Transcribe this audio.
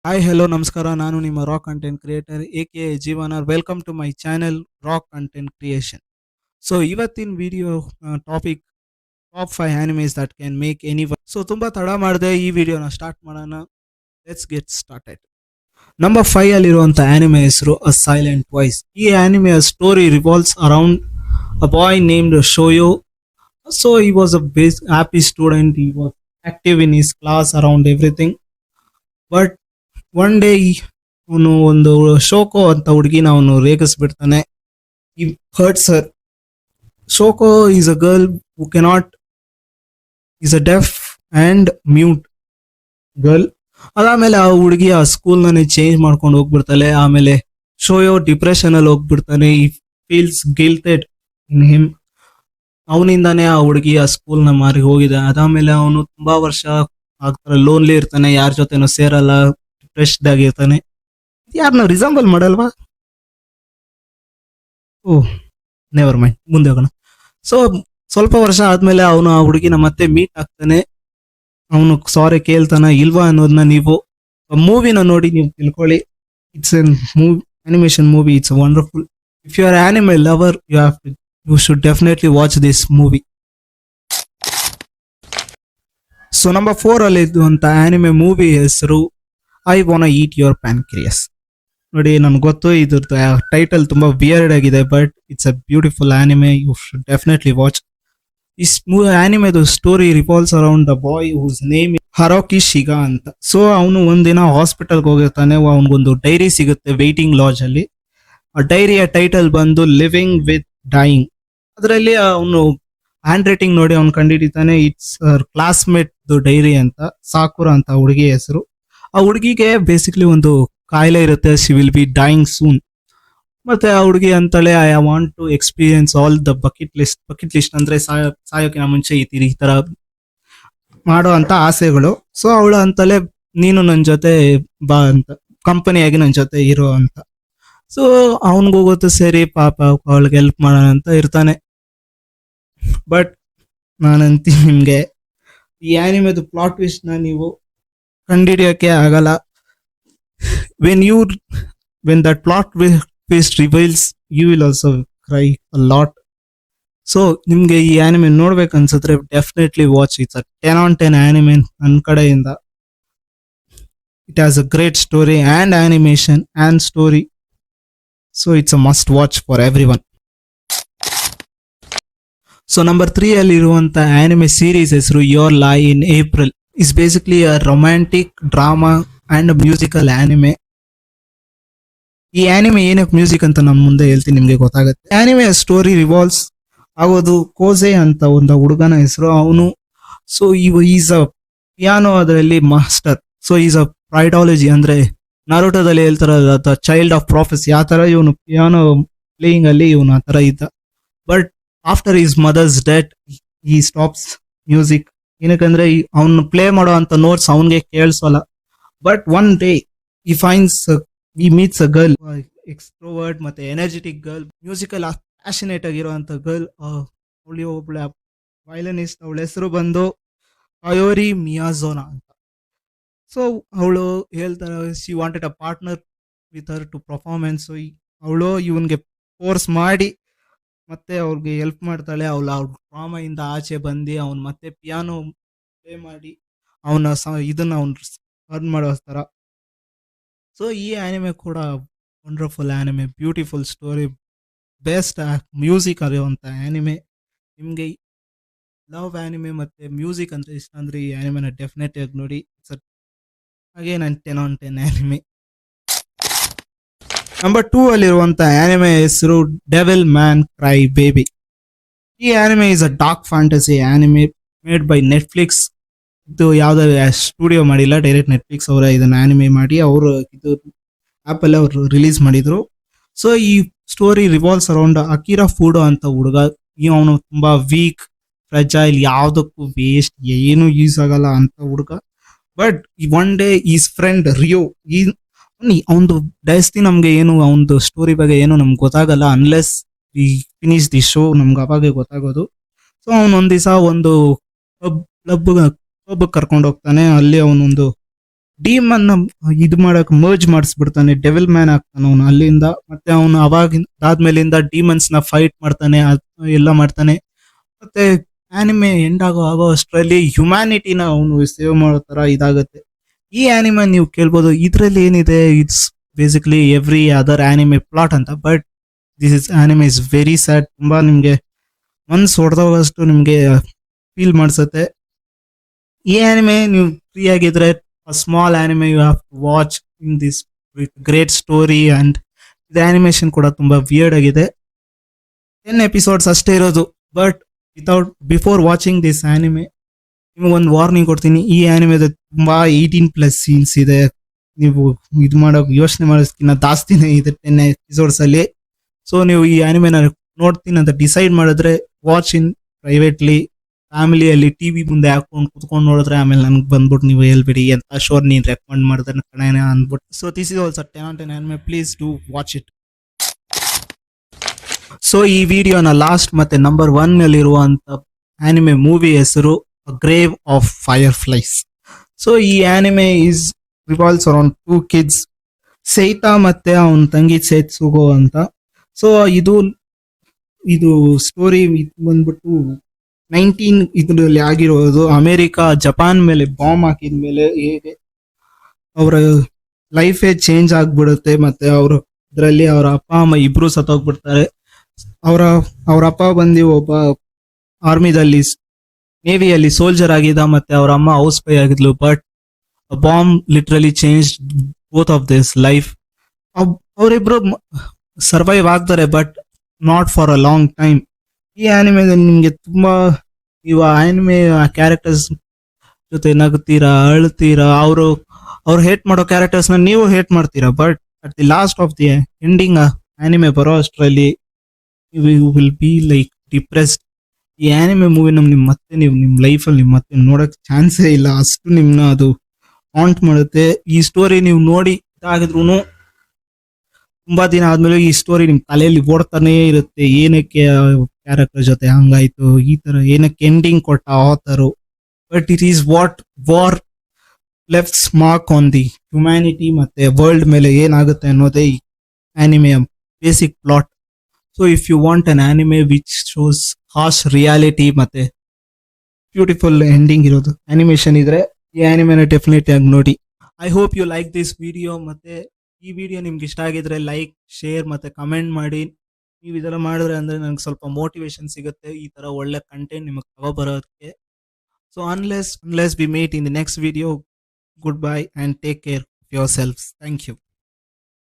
Hi hello ನಮಸ್ಕಾರ. ನಾನು ನಿಮ್ಮ rock content creator A Jeevan. Welcome to my channel rock content creation. So ಇವತ್ತಿನ video topic top 5 animes that can make any. So ತುಂಬ ತಡ ಮಾಡಿದೆ, ಈ ವಿಡಿಯೋನ ಸ್ಟಾರ್ಟ್ ಮಾಡೋಣ. Let's get started. ನಂಬರ್ 5 ಅಲ್ಲಿರುವಂಥ ಆನಿಮೆ ಹೆಸರು ಅ ಸೈಲೆಂಟ್ ವಾಯ್ಸ್. ಈ ಆನಿಮೆಯ story revolves around a boy named Shoya. So he was a happy student. He was active in his class around everything. But one day ಅವನು ಒಂದು Shoko ಅಂತ ಹುಡುಗಿನ ಅವನು ರೇಗಿಸ್ಬಿಡ್ತಾನೆ. He hurts her. Shoko is a girl who cannot, is a deaf and mute girl. ಅದಾದ್ಮೇಲೆ ಆ ಹುಡುಗಿ ಆ ಸ್ಕೂಲ್ನೇ ಚೇಂಜ್ ಮಾಡ್ಕೊಂಡು ಹೋಗ್ಬಿಡ್ತಾಳೆ. ಆಮೇಲೆ ಶೋಯೋ ಡಿಪ್ರೆಷನ್ ಅಲ್ಲಿ ಹೋಗ್ಬಿಡ್ತಾನೆ. ಈ ಫೀಲ್ಸ್ ಗಿಲ್ಟೆಡ್ ಇನ್ ಹಿಮ್. ಅವನಿಂದಾನೇ ಆ ಹುಡುಗಿ ಆ ಸ್ಕೂಲ್ನ ಮಾರಿ ಹೋಗಿದೆ. ಅದಾದ್ಮೇಲೆ ಅವನು ತುಂಬಾ ವರ್ಷ ಆಗ್ತಾರೆ ಲೋನ್ಲಿ ಇರ್ತಾನೆ, ಯಾರ ಜೊತೆನೂ ಸೇರಲ್ಲ, ಡಿಪ್ರೆಸ್ಡ್ ಆಗಿರ್ತಾನೆ. ಯಾರನ್ನ ರಿಸಂಬಲ್ ಮಾಡಲ್ವಾ? ಓ, ನೆವರ್ ಮೈಂಡ್, ಮುಂದೆ ಹೋಗೋಣ. ಸೊ ಸ್ವಲ್ಪ ವರ್ಷ ಆದ್ಮೇಲೆ ಅವನು ಆ ಹುಡುಗಿನ ಮತ್ತೆ ಮೀಟ್ ಆಗ್ತಾನೆ. ಅವನು ಸಾರಿ ಕೇಳ್ತಾನ ಇಲ್ವಾ ಅನ್ನೋದನ್ನ ನೀವು ಮೂವಿನ ನೋಡಿ ನೀವು ತಿಳ್ಕೊಳ್ಳಿ. It's an animation movie. It's wonderful. If you are anime lover, you should definitely watch this movie. So number 4 ಅಲ್ಲಿ ಇದ್ದಂತ ಆನಿಮೆ ಮೂವಿ ಹೆಸರು I wanna eat your pancreas. ನೋಡಿ, ನನ್ಗೆ ಗೊತ್ತು ಇದ್ರದ್ದು ಟೈಟಲ್ ತುಂಬಾ ವಿಯರ್ಡ್ ಆಗಿದೆ, but it's a beautiful anime. You should definitely watch. ಈ ಆನಿಮೆದು story revolves around the boy whose name Haruki Shiga ಅಂತ. ಸೊ ಅವನು ಒಂದಿನ ಹಾಸ್ಪಿಟಲ್ಗೆ ಹೋಗಿರ್ತಾನೆ. ಅವನಿಗೊಂದು ಡೈರಿ ಸಿಗುತ್ತೆ ವೇಟಿಂಗ್ ಲಾಜ್ ಅಲ್ಲಿ. ಆ ಡೈರಿಯ ಟೈಟಲ್ ಬಂದು ಲಿವಿಂಗ್ ವಿತ್ ಡೈಯಿಂಗ್. ಅದರಲ್ಲಿ ಅವನು ಹ್ಯಾಂಡ್ ರೈಟಿಂಗ್ ನೋಡಿ ಅವ್ನು ಕಂಡುಹಿಡಿತಾನೆ. ಇಟ್ಸ್ ಕ್ಲಾಸ್ಮೇಟ್ ಡೈರಿ ಅಂತ. ಸಾಕುರ ಅಂತ ಹುಡುಗಿ ಹೆಸರು. ಆ ಹುಡುಗಿಗೆ ಬೇಸಿಕ್ಲಿ ಒಂದು ಕಾಯಿಲೆ ಇರುತ್ತೆ. She will be dying soon. ಮತ್ತೆ ಆ ಹುಡುಗಿ ಅಂತಾಳೆ, I want to experience all the bucket list ಅಂದ್ರೆ ಸಾಯೋಕಿನ ಮುಂಚೆ ಈ ತರ ಮಾಡೋ ಅಂತ ಆಸೆಗಳು. ಸೊ ಅವಳು ಅಂತಾಳೆ, ನೀನು ನನ್ನ ಜೊತೆ ಬಾ ಅಂತ, ಕಂಪನಿಯಾಗಿ ನನ್ನ ಜೊತೆ ಇರೋ ಅಂತ. ಸೊ ಅವನಿಗೋಗುತ್ತೆ, ಸರಿ ಪಾಪ ಅವಳಿಗೆ ಹೆಲ್ಪ್ ಮಾಡೋಣ ಅಂತ ಇರ್ತಾನೆ. ಬಟ್ ನಾನಂತೀನಿ ನಿಮ್ಗೆ, ಈ ಆನಿಮೆದು ಪ್ಲಾಟ್ ಟ್ವಿಸ್ಟ್ ನ ನೀವು ಕಂಡುಹಿಡಿಯೋಕೆ ಆಗಲ್ಲ. When that plot twist reveals, you will also cry a lot. So ನಿಮ್ಗೆ ಈ ಆನಿಮೆ ನೋಡ್ಬೇಕು ಅನ್ಸಿದ್ರೆ definitely watch. It's a 10 on 10 anime ನನ್ನ ಕಡೆಯಿಂದ. It has a great story and animation and story. So it's a must watch for everyone. So number 3 ಅಲ್ಲಿರುವಂತ anime series ಹೆಸರು your lie in April. Is basically a romantic drama and musical anime. ಈ anime ಏನಕ್ಕೆ music ಅಂತ ನಾನು ಮುಂದೆ ಹೇಳ್ತೀನಿ, ನಿಮ್ಗೆ ಗೊತ್ತಾಗುತ್ತೆ. ಆನಿಮೆ ಸ್ಟೋರಿ ರಿವಾಲ್ವ್ಸ್ ಆಗೋದು ಕೋಸೆ ಅಂತ ಒಂದು ಹುಡುಗನ ಹೆಸರು. ಅವನು ಸೊ ಈಸ್ ಅ ಪಿಯಾನೋ ಅದರಲ್ಲಿ ಮಾಸ್ಟರ್. ಸೊ ಈಸ್ ಅ ಪ್ರೈಡಾಲಜಿ ಅಂದ್ರೆ ನರೋಟೋದಲ್ಲಿ ಹೇಳ್ತಾರ ದ ಚೈಲ್ಡ್ ಆಫ್ ಪ್ರಾಫೆಸಿ. ಆ ತರ ಇವನು ಪಿಯಾನೋ ಪ್ಲೇಯಿಂಗ್ ಅಲ್ಲಿ ಇವನು ಆ ತರ ಇದ್ದ. But after his mother's death he stops music. ಏನಕ್ಕಂದ್ರೆ ಅವನು ಪ್ಲೇ ಮಾಡೋ ಅಂತ ನೋಟ್ಸ್ ಅವನ್ಗೆ ಕೇಳಿಸೋಲ್ಲ. ಬಟ್ ಒನ್ ಡೇ ಈ ಫೈನ್ಸ್ ಈ ಮೀಟ್ಸ್ ಅ ಗರ್ಲ್, ಎಕ್ಸ್ಟ್ರೋವರ್ಟ್ ಮತ್ತೆ ಎನರ್ಜೆಟಿಕ್ ಗರ್ಲ್, ಮ್ಯೂಸಿಕಲ್ ಪ್ಯಾಷನೇಟ್ ಆಗಿರುವಂತ ಗರ್ಲ್. ಅವಳಿ ಒಬ್ಳ ವೈಲನಿಸ್ಟ್. ಅವಳ ಹೆಸರು ಬಂದು ಅಯೋರಿ ಮಿಯಾಜೋನಾ ಅಂತ. ಸೊ ಅವಳು ಹೇಳ್ತಾರೆ, she wanted a partner with her to performance. ಅವಳು ಇವನ್ಗೆ ಫೋರ್ಸ್ ಮಾಡಿ ಮತ್ತೆ ಅವ್ರಿಗೆ ಹೆಲ್ಪ್ ಮಾಡ್ತಾಳೆ. ಅವ್ಳ ಡ್ರಾಮಾ ಇಂದ ಆಚೆ ಬಂದು ಅವ್ನು ಮತ್ತೆ ಪಿಯಾನೋ ಪ್ಲೇ ಮಾಡಿ ಅವನ ಇದನ್ನ ಅವ್ನು ಅರ್ನ್ ಮಾಡೋ ತರ. ಸೊ ಈ ಆನಿಮೆ ಕೂಡ wonderful anime, beautiful story, best music ಆಗಿರುವಂತ ಆನಿಮೆ. ನಿಮ್ಗೆ ಲವ್ ಆನಿಮೆ ಮತ್ತೆ ಮ್ಯೂಸಿಕ್ ಅಂತ ಇಷ್ಟ ಅಂದ್ರೆ ಈ ಆನಿಮೆನ ಡೆಫಿನೆಟ್ ಆಗಿ ನೋಡಿ. ಹಾಗೆ ನಾನು 10 on 10 ಆನಿಮೆ. ನಂಬರ್ 2 ಅಲ್ಲಿರುವಂತ ಆನಿಮೆ ಹೆಸರು ಡೆವಿಲ್ ಮ್ಯಾನ್ ಕ್ರೈ ಬೇಬಿ. ಈ anime is a dark fantasy anime made by Netflix. ಇದು ಯಾವ್ದು ಸ್ಟುಡಿಯೋ ಮಾಡಿಲ್ಲ, ಡೈರೆಕ್ಟ್ ನೆಟ್ಫ್ಲಿಕ್ಸ್ ಅವರ ಇದನ್ನ ಆನಿಮೆ ಮಾಡಿ ಅವರು ಇದು ಆಪ್ ಅಲ್ಲಿ ಅವರು ರಿಲೀಸ್ ಮಾಡಿದ್ರು. ಸೊ ಈ story revolves around Akira Fudo ಅಂತ ಹುಡುಗ. ಅವನು ತುಂಬಾ ವೀಕ್, ಫ್ರೆಜೈಲ್, ಯಾವ್ದಕ್ಕೂ ವೇಸ್ಟ್, ಏನು ಯೂಸ್ ಆಗಲ್ಲ ಅಂತ ಹುಡುಗ. But one day is friend Ryo, ಅವನದು ಡೈಸ್ತಿ ನಮ್ಗೆ ಏನು ಅವನದು ಸ್ಟೋರಿ ಬಗ್ಗೆ ಏನು ನಮ್ಗೆ ಗೊತ್ತಾಗಲ್ಲ unless we finish the show. ನಮ್ಗೆ ಅವಾಗೆ ಗೊತ್ತಾಗೋದು. ಸೊ ಅವನೊಂದ್ ದಿವಸ ಒಂದು ಕ್ಲಬ್ ಕರ್ಕೊಂಡು ಹೋಗ್ತಾನೆ. ಅಲ್ಲಿ ಅವನೊಂದು ಡೀಮನ್ ಇದು ಮಾಡಕ್ ಮರ್ಜ್ ಮಾಡಿಸ್ಬಿಡ್ತಾನೆ, ಡೆವಿಲ್ ಮ್ಯಾನ್ ಆಗ್ತಾನೆ ಅವನು ಅಲ್ಲಿಂದ. ಮತ್ತೆ ಅವನು ಅದಾದ್ಮೇಲಿಂದ ಡೀಮನ್ಸ್ ನ ಫೈಟ್ ಮಾಡ್ತಾನೆ, ಎಲ್ಲ ಮಾಡ್ತಾನೆ. ಮತ್ತೆ ಆನಿಮೆ ಎಂಡ್ ಆಗೋ ಅಷ್ಟರಲ್ಲಿ ಹ್ಯುಮ್ಯಾನಿಟಿನ ಅವನು ಸೇವ್ ಮಾಡೋ ತರ ಇದಾಗತ್ತೆ. ಈ ಆನಿಮೆ ನೀವು ಕೇಳ್ಬೋದು ಇದ್ರಲ್ಲಿ ಏನಿದೆ, it's basically every other anime plot ಅಂತ. But this anime is very sad. ತುಂಬಾ ನಿಮ್ಗೆ ಮನ್ಸು ಹೊಡೆದೋಗಷ್ಟು ನಿಮ್ಗೆ ಫೀಲ್ ಮಾಡಿಸುತ್ತೆ. ಈ ಆನಿಮೆ ನೀವು ಫ್ರೀ ಆಗಿದ್ರೆ small anime you have to watch in this with great story. And ಇದು ಆನಿಮೇಷನ್ ಕೂಡ ತುಂಬಾ ವಿಯರ್ಡ್ ಆಗಿದೆ. 10 ಎಪಿಸೋಡ್ಸ್ ಅಷ್ಟೇ ಇರೋದು. But before watching this anime ನಿಮಗೆ ಒಂದು ವಾರ್ನಿಂಗ್ ಕೊಡ್ತೀನಿ. ಈ ಆನಿಮೆದ ತುಂಬಾ 18+ ಸೀನ್ಸ್ ಇದೆ. ನೀವು ಇದು ಮಾಡೋಕೆ ಯೋಚನೆ ಮಾಡೋದಕ್ಕಿಂತ ಜಾಸ್ತಿನೇ ಇದೆ 10 ಎಪಿಸೋಡ್ಸ್ ಅಲ್ಲಿ. ಸೊ ನೀವು ಈ ಆನಿಮೆನ ನೋಡ್ತೀನಿ ಅಂತ ಡಿಸೈಡ್ ಮಾಡಿದ್ರೆ ವಾಚ್ ಇನ್ ಪ್ರೈವೇಟ್ಲಿ, ಫ್ಯಾಮಿಲಿಯಲ್ಲಿ ಟಿವಿ ಮುಂದೆ ಹಾಕೊಂಡು ಕುತ್ಕೊಂಡು ನೋಡಿದ್ರೆ ಆಮೇಲೆ ನನಗೆ ಬಂದ್ಬಿಟ್ಟು ನೀವು ಹೇಳ್ಬಿಡಿ ಎಂತ ಶೋರ್ ನೀನ್ ರೆಕಮೆಂಡ್ ಮಾಡಿದ್ರೆ ಕಣೇನ ಅಂದ್ಬಿಟ್ಟು. So this is also 10 out of 10 anime. Please do watch it. So ಈ ವಿಡಿಯೋನ ಲಾಸ್ಟ್ ಮತ್ತೆ ನಂಬರ್ 1 ನಲ್ಲಿರುವಂತ ಆನಿಮೆ ಮೂವಿ ಹೆಸರು grave of fireflies. So ಈ anime is revolves around 2 kids, Seita ಮತ್ತೆ ಅವನ ತಂಗಿ ಸೇತ್ಸುಗೋ ಅಂತ. ಸೊ ಇದು ಸ್ಟೋರಿ ಬಂದ್ಬಿಟ್ಟು 19 ಇದರಲ್ಲಿ ಆಗಿರೋದು. ಅಮೆರಿಕ ಜಪಾನ್ ಮೇಲೆ ಬಾಂಬ್ ಹಾಕಿದ ಮೇಲೆ ಹೇಗೆ ಅವರ ಲೈಫೇ ಚೇಂಜ್ ಆಗ್ಬಿಡುತ್ತೆ. ಮತ್ತೆ ಇದರಲ್ಲಿ ಅವರ ಅಪ್ಪ ಅಮ್ಮ ಇಬ್ರು ಸತ್ತೋಗ್ಬಿಡ್ತಾರೆ. ಅವರ ಅಪ್ಪ ಬಂದು ಒಬ್ಬ ಆರ್ಮಿದಲ್ಲಿ ನೇವಿಯಲ್ಲಿ ಸೋಲ್ಜರ್ ಆಗಿದ್ದ, ಮತ್ತೆ ಅವರ ಅಮ್ಮ ಹೌಸ್ ವೈಫ್ ಆಗಿದ್ಲು. But bomb literally change both of this life. ಅವರಿಬ್ರು ಸರ್ವೈವ್ ಆಗ್ತಾರೆ, but not for a long time. ಈ ಆನಿಮೆದಲ್ಲಿ ನಿಮ್ಗೆ ತುಂಬಾ ಇವ ಆನಿಮೆ ಕ್ಯಾರೆಕ್ಟರ್ಸ್ ಜೊತೆ ನಗ್ತೀರಾ, ಅಳ್ತೀರಾ. ಅವ್ರು ಹೇಟ್ ಮಾಡೋ ಕ್ಯಾರೆಕ್ಟರ್ಸ್ ನ ನೀವು ಹೇಟ್ ಮಾಡ್ತೀರಾ. But at the last of the ending anime ಬರೋ ಅಷ್ಟರಲ್ಲಿ you will be like depressed. ಈ ಆನಿಮೆ ಮೂವಿನ ನೀವು ನಿಮ್ಮ ಲೈಫಲ್ಲಿ ಮತ್ತೆ ನೋಡಕ್ ಚಾನ್ಸೇ ಇಲ್ಲ, ಅಷ್ಟು ನಿಮ್ನ ಅದು ಹಾಂಟ್ ಮಾಡುತ್ತೆ. ಈ ಸ್ಟೋರಿ ನೀವು ನೋಡಿ ಇದಾಗಿದ್ರು ತುಂಬಾ ದಿನ ಆದ್ಮೇಲೆ ಈ ಸ್ಟೋರಿ ನಿಮ್ ತಲೆಯಲ್ಲಿ ಓಡ್ತಾನೆ ಇರುತ್ತೆ. ಏನಕ್ಕೆ ಕ್ಯಾರೆಕ್ಟರ್ ಜೊತೆ ಹಂಗಾಯ್ತು, ಈ ತರ ಏನಕ್ಕೆ ಎಂಡಿಂಗ್ ಕೊಟ್ಟ author. But it is what war lefts mark on the humanity ಮತ್ತೆ ವರ್ಲ್ಡ್ ಮೇಲೆ ಏನಾಗುತ್ತೆ ಅನ್ನೋದೇ ಈ ಆನಿಮೆಯ basic plot. So if you want an anime which shows harsh reality ಮತ್ತೆ ಬ್ಯೂಟಿಫುಲ್ ಎಂಡಿಂಗ್ ಇರೋದು ಅನಿಮೇಷನ್ ಇದ್ರೆ ಈ ಆನಿಮೆನ ಡೆಫಿನೆಟ್ಲಿ ಆಗಿ ನೋಡಿ. I hope you like this video. ಮತ್ತೆ ಈ ವಿಡಿಯೋ ನಿಮ್ಗೆ ಇಷ್ಟ ಆಗಿದ್ರೆ ಲೈಕ್, ಶೇರ್ ಮತ್ತೆ ಕಮೆಂಟ್ ಮಾಡಿ. ನೀವು ಇದೆಲ್ಲ ಮಾಡಿದ್ರೆ ಅಂದ್ರೆ ನನಗೆ ಸ್ವಲ್ಪ ಮೋಟಿವೇಶನ್ ಸಿಗುತ್ತೆ ಈ ತರ ಒಳ್ಳೆ ಕಂಟೆಂಟ್ ನಿಮಗೆ ತಗೋಬರೋದಕ್ಕೆ. So unless we meet in the next video, goodbye and take care of yourselves. Thank you.